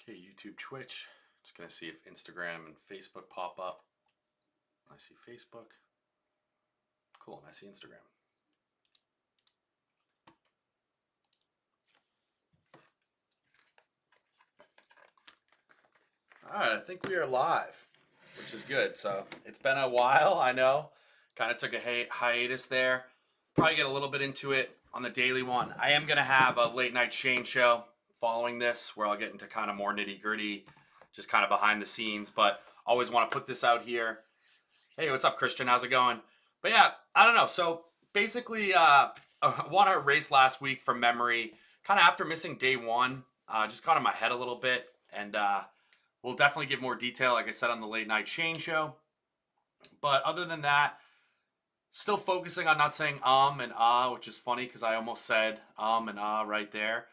Okay, YouTube, Twitch. Just gonna see if Instagram and Facebook pop up. I see Facebook. Cool, and I see Instagram. All right, I think we are live, which is good. So it's been a while, I know. Kind of took a hiatus there. Probably get a little bit into it on the daily one. I am gonna have a late night Shane show following this, where I'll get into kind of more nitty gritty, just kind of behind the scenes. But always want to put this out here. Hey, what's up, Christian? How's it going? But yeah, I don't know. So basically, I won a race last week from memory, kind of after missing day one. Just got in my head a little bit, and we'll definitely give more detail, like I said, on the late night Shane show. But other than that, still focusing on not saying and which is funny because I almost said and right there.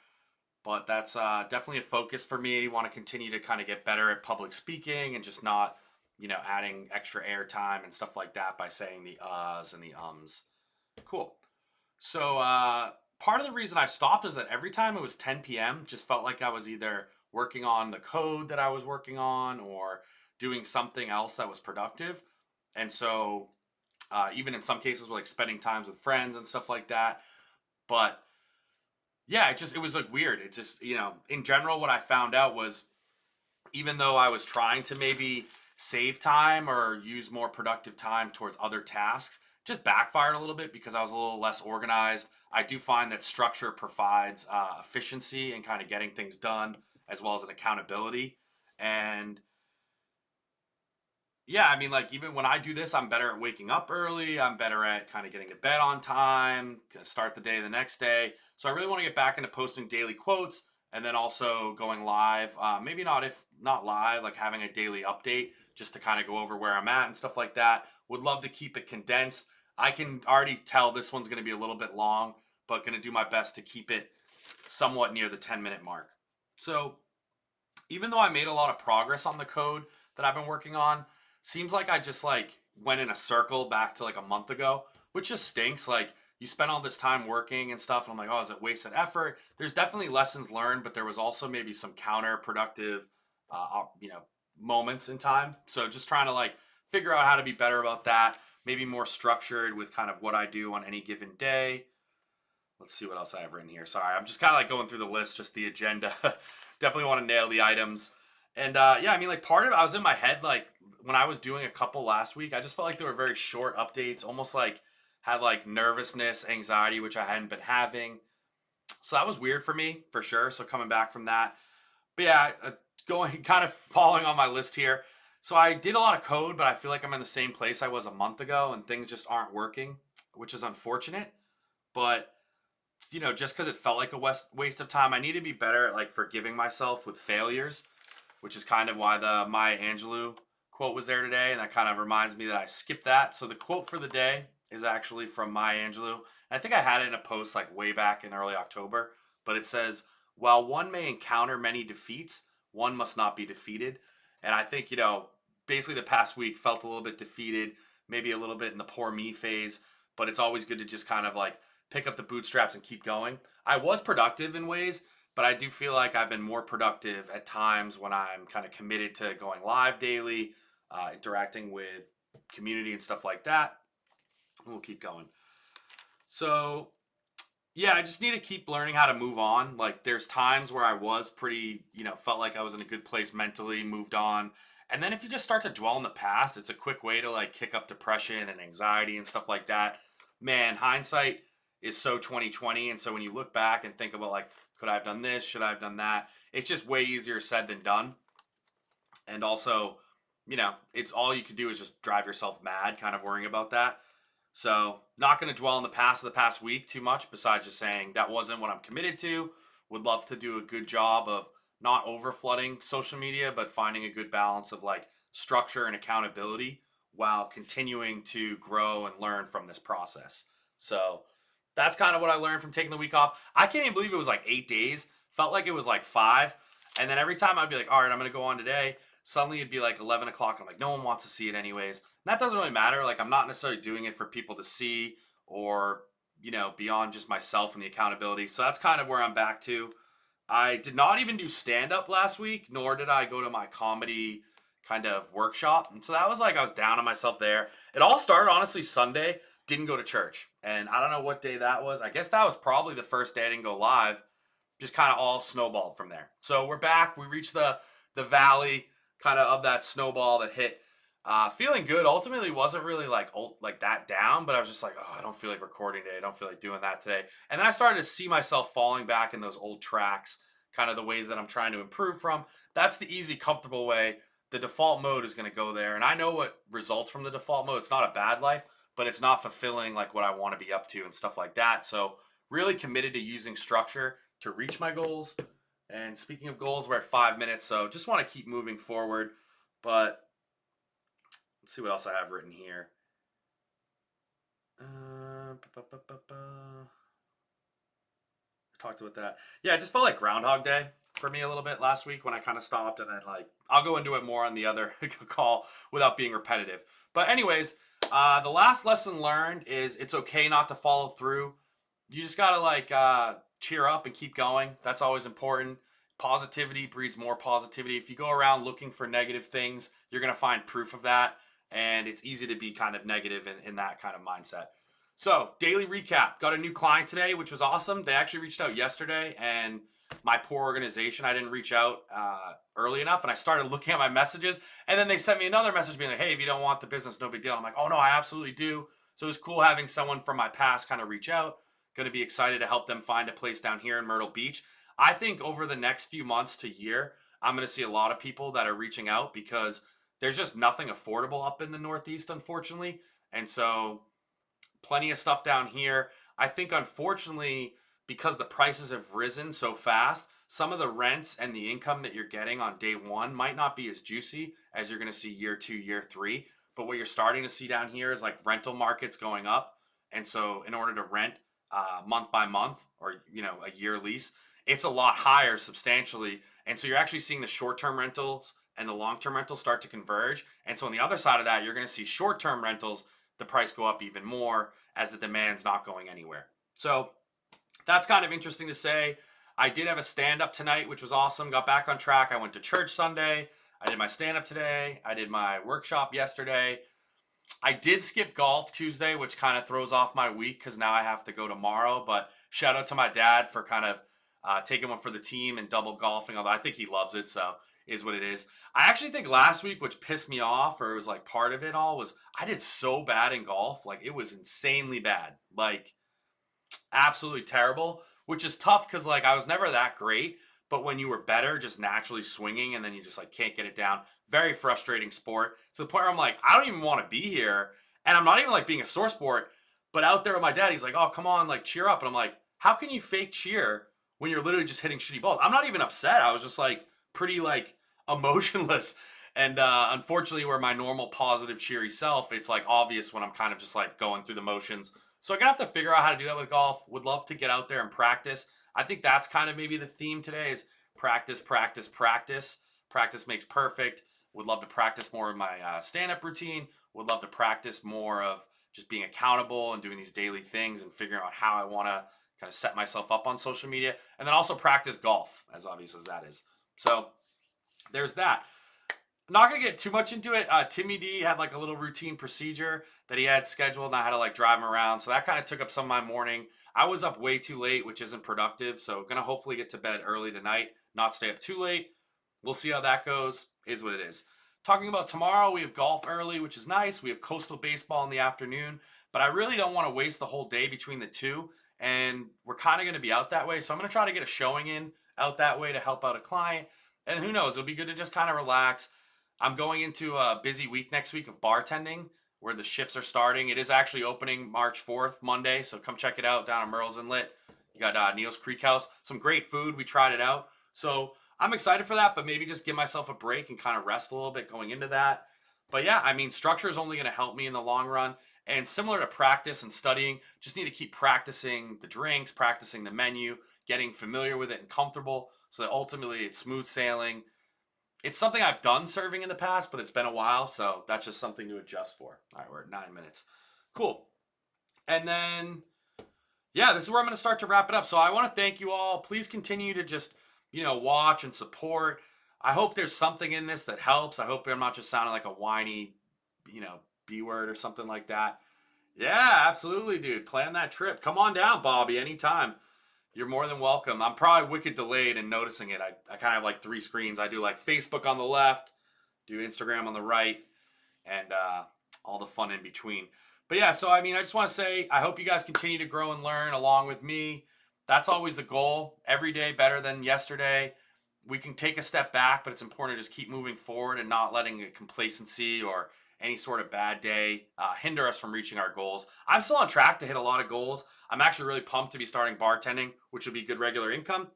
But that's definitely a focus for me. Want to continue to kind of get better at public speaking and just not, adding extra airtime and stuff like that by saying the uhs and the ums. Cool. So part of the reason I stopped is that every time it was 10 p.m., just felt like I was either working on the code that I was working on or doing something else that was productive. And so even in some cases, like spending times with friends and stuff like that. But yeah, it was like weird. It just, in general, what I found out was even though I was trying to maybe save time or use more productive time towards other tasks, just backfired a little bit because I was a little less organized. I do find that structure provides efficiency and kind of getting things done, as well as an accountability. And yeah, I mean, like, even when I do this, I'm better at waking up early. I'm better at kind of getting to bed on time, to start the day the next day. So I really want to get back into posting daily quotes and then also going live. Maybe not if not live, like having a daily update just to kind of go over where I'm at and stuff like that. Would love to keep it condensed. I can already tell this one's going to be a little bit long, but going to do my best to keep it somewhat near the 10-minute mark. So even though I made a lot of progress on the code that I've been working on, seems like I just went in a circle back to like a month ago, which just stinks. Like, you spent all this time working and stuff, and I'm like, oh, is it wasted effort? There's definitely lessons learned, but there was also maybe some counterproductive, moments in time. So just trying to figure out how to be better about that. Maybe more structured with kind of what I do on any given day. Let's see what else I have written here. Sorry, I'm just kind of going through the list, just the agenda. Definitely want to nail the items. And yeah, I mean, part of it, I was in my head, when I was doing a couple last week, I just felt like they were very short updates, almost had nervousness, anxiety, which I hadn't been having. So that was weird for me, for sure. So coming back from that. But yeah, going kind of following on my list here. So I did a lot of code, but I feel like I'm in the same place I was a month ago and things just aren't working, which is unfortunate. But, just because it felt like a waste of time, I need to be better at forgiving myself with failures, which is kind of why the Maya Angelou quote was there today. And that kind of reminds me that I skipped that. So the quote for the day is actually from Maya Angelou. And I think I had it in a post way back in early October, but it says, while one may encounter many defeats, one must not be defeated. And I think, basically the past week felt a little bit defeated, maybe a little bit in the poor me phase, but it's always good to just kind of pick up the bootstraps and keep going. I was productive in ways, but I do feel like I've been more productive at times when I'm kind of committed to going live daily, interacting with community and stuff like that. We'll keep going. So yeah, I just need to keep learning how to move on. There's times where I was pretty, felt like I was in a good place mentally, moved on. And then if you just start to dwell in the past, it's a quick way to kick up depression and anxiety and stuff like that. Man, hindsight is so 2020. And so when you look back and think about could I have done this? Should I have done that? It's just way easier said than done. And also, it's all you can do is just drive yourself mad, kind of worrying about that. So not going to dwell on the past of the past week too much, besides just saying that wasn't what I'm committed to. Would love to do a good job of not over flooding social media, but finding a good balance of structure and accountability while continuing to grow and learn from this process. So that's kind of what I learned from taking the week off. I can't even believe it was 8 days. Felt like it was 5. And then every time I'd be all right, I'm going to go on today. Suddenly it'd be 11 o'clock. I'm no one wants to see it anyways. And that doesn't really matter. I'm not necessarily doing it for people to see or, beyond just myself and the accountability. So that's kind of where I'm back to. I did not even do stand-up last week, nor did I go to my comedy kind of workshop. And so that was like I was down on myself there. It all started, honestly, Sunday. Didn't go to church. And I don't know what day that was. I guess that was probably the first day I didn't go live. Just kind of all snowballed from there. So we're back. We reached the valley kind of that snowball that hit. Feeling good. Ultimately, wasn't really like that down, but I was just like, oh, I don't feel like recording today. I don't feel like doing that today. And then I started to see myself falling back in those old tracks, kind of the ways that I'm trying to improve from. That's the easy, comfortable way. The default mode is going to go there, and I know what results from the default mode. It's not a bad life, but it's not fulfilling like what I want to be up to and stuff like that. So really committed to using structure to reach my goals. And speaking of goals, we're at 5 minutes, so just want to keep moving forward. But let's see what else I have written here. Talked about that. Yeah, it just felt like Groundhog Day for me a little bit last week when I kind of stopped, and then like I'll go into it more on the other call without being repetitive. But anyways, the last lesson learned is it's okay not to follow through. You just gotta like cheer up and keep going. That's always important. Positivity breeds more positivity. If you go around looking for negative things, you're gonna find proof of that, and it's easy to be kind of negative in that kind of mindset. So, daily recap. Got a new client today, which was awesome. They actually reached out yesterday, and my poor organization, I didn't reach out early enough, and I started looking at my messages, and then they sent me another message being like, hey, if you don't want the business, no big deal. I'm like, oh, no, I absolutely do. So it was cool having someone from my past kind of reach out. Going to be excited to help them find a place down here in Myrtle Beach. I think over the next few months to year, I'm going to see a lot of people that are reaching out because there's just nothing affordable up in the Northeast, unfortunately. And so plenty of stuff down here. I think, unfortunately, because the prices have risen so fast, some of the rents and the income that you're getting on day one might not be as juicy as you're going to see year 2, year 3. But what you're starting to see down here is like rental markets going up. And so in order to rent month by month or, a year lease, it's a lot higher substantially. And so you're actually seeing the short-term rentals and the long-term rentals start to converge. And so on the other side of that, you're going to see short-term rentals, the price go up even more as the demand's not going anywhere. So that's kind of interesting to say. I did have a stand-up tonight, which was awesome. Got back on track. I went to church Sunday. I did my stand-up today. I did my workshop yesterday. I did skip golf Tuesday, which kind of throws off my week because now I have to go tomorrow. But shout out to my dad for kind of taking one for the team and double golfing, although I think he loves it, so is what it is. I actually think last week, which pissed me off, or it was like part of it all, was I did so bad in golf. Like, it was insanely bad. Like, absolutely terrible, which is tough because, like, I was never that great. But when you were better, just naturally swinging, and then you just, like, can't get it down. Very frustrating sport. To the point where I'm like, I don't even want to be here. And I'm not even, like, being a sore sport. But out there with my dad, he's like, oh, come on, like, cheer up. And I'm like, how can you fake cheer when you're literally just hitting shitty balls? I'm not even upset. I was just, like, pretty, like, emotionless. And unfortunately, where my normal positive, cheery self, it's, like, obvious when I'm kind of just, like, going through the motions. So I'm going to have to figure out how to do that with golf. Would love to get out there and practice. I think that's kind of maybe the theme today is practice, practice, practice. Practice makes perfect. Would love to practice more of my stand-up routine. Would love to practice more of just being accountable and doing these daily things and figuring out how I want to kind of set myself up on social media. And then also practice golf, as obvious as that is. So there's that. I'm not going to get too much into it. Timmy D had like a little routine procedure that he had scheduled, and I had to like drive him around. So that kind of took up some of my morning. I was up way too late, which isn't productive. So going to hopefully get to bed early tonight, not stay up too late. We'll see how that goes. Is what it is. Talking about tomorrow, we have golf early, which is nice. We have coastal baseball in the afternoon, but I really don't want to waste the whole day between the two. And we're kind of going to be out that way. So I'm going to try to get a showing in out that way to help out a client. And who knows, it'll be good to just kind of relax. I'm going into a busy week next week of bartending where the shifts are starting. It is actually opening March 4th, Monday. So come check it out down at Merle's Inlet. You got Neil's Creek House. Some great food. We tried it out. So I'm excited for that, but maybe just give myself a break and kind of rest a little bit going into that. But yeah, I mean, structure is only going to help me in the long run. And similar to practice and studying, just need to keep practicing the drinks, practicing the menu, getting familiar with it and comfortable so that ultimately it's smooth sailing. It's something I've done serving in the past, but it's been a while, so that's just something to adjust for. All right, we're at 9 minutes. Cool. And then, yeah, this is where I'm going to start to wrap it up. So I want to thank you all. Please continue to just watch and support. I hope there's something in this that helps. I hope I'm not just sounding like a whiny, B word or something like that. Yeah, absolutely, dude. Plan that trip. Come on down, Bobby, anytime. You're more than welcome. I'm probably wicked delayed in noticing it. I kind of have like 3 screens. I do like Facebook on the left, do Instagram on the right, and all the fun in between. But yeah, so I just want to say I hope you guys continue to grow and learn along with me. That's always the goal. Every day better than yesterday. We can take a step back, but it's important to just keep moving forward and not letting a complacency or any sort of bad day hinder us from reaching our goals. I'm still on track to hit a lot of goals. I'm actually really pumped to be starting bartending, which will be good regular income.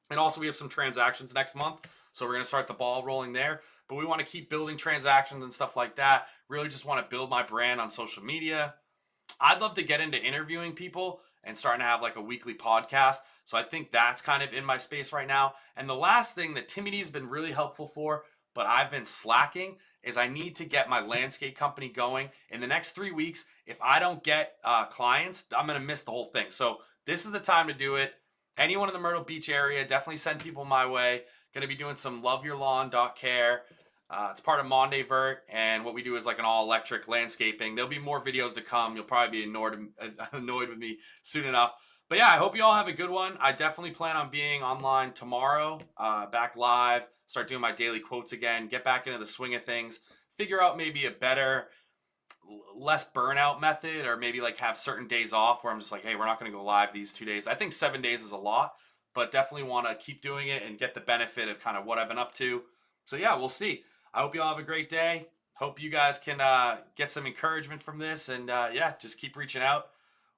And also we have some transactions next month, so we're going to start the ball rolling there. But we want to keep building transactions and stuff like that. Really just want to build my brand on social media. I'd love to get into interviewing people and starting to have like a weekly podcast. So I think that's kind of in my space right now. And the last thing that Timothy has been really helpful for, but I've been slacking, is I need to get my landscape company going. In the next 3 weeks, if I don't get clients, I'm going to miss the whole thing. So this is the time to do it. Anyone in the Myrtle Beach area, definitely send people my way. Going to be doing some loveyourlawn.care. It's part of MondeVert, and what we do is like an all-electric landscaping. There'll be more videos to come. You'll probably be annoyed with me soon enough. But yeah, I hope you all have a good one. I definitely plan on being online tomorrow, back live, start doing my daily quotes again, get back into the swing of things, figure out maybe a better, less burnout method, or maybe like have certain days off where I'm just like, hey, we're not going to go live these 2 days. I think 7 days is a lot, but definitely want to keep doing it and get the benefit of kind of what I've been up to. So yeah, we'll see. I hope you all have a great day. Hope you guys can get some encouragement from this, and yeah, just keep reaching out.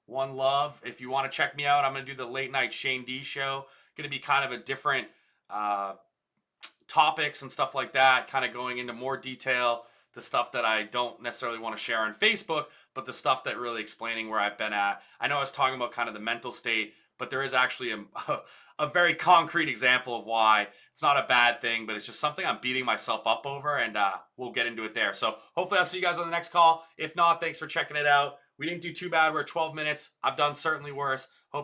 One love. If you want to check me out, I'm going to do the late night Shane D show. Going to be kind of a different topics and stuff like that, kind of going into more detail, the stuff that I don't necessarily want to share on Facebook, but the stuff that really explaining where I've been at. I know I was talking about kind of the mental state, but there is actually a very concrete example of why it's not a bad thing, but it's just something I'm beating myself up over, and we'll get into it there. So hopefully I'll see you guys on the next call. If not, thanks for checking it out. We didn't do too bad. We're at 12 minutes. I've done certainly worse. Hope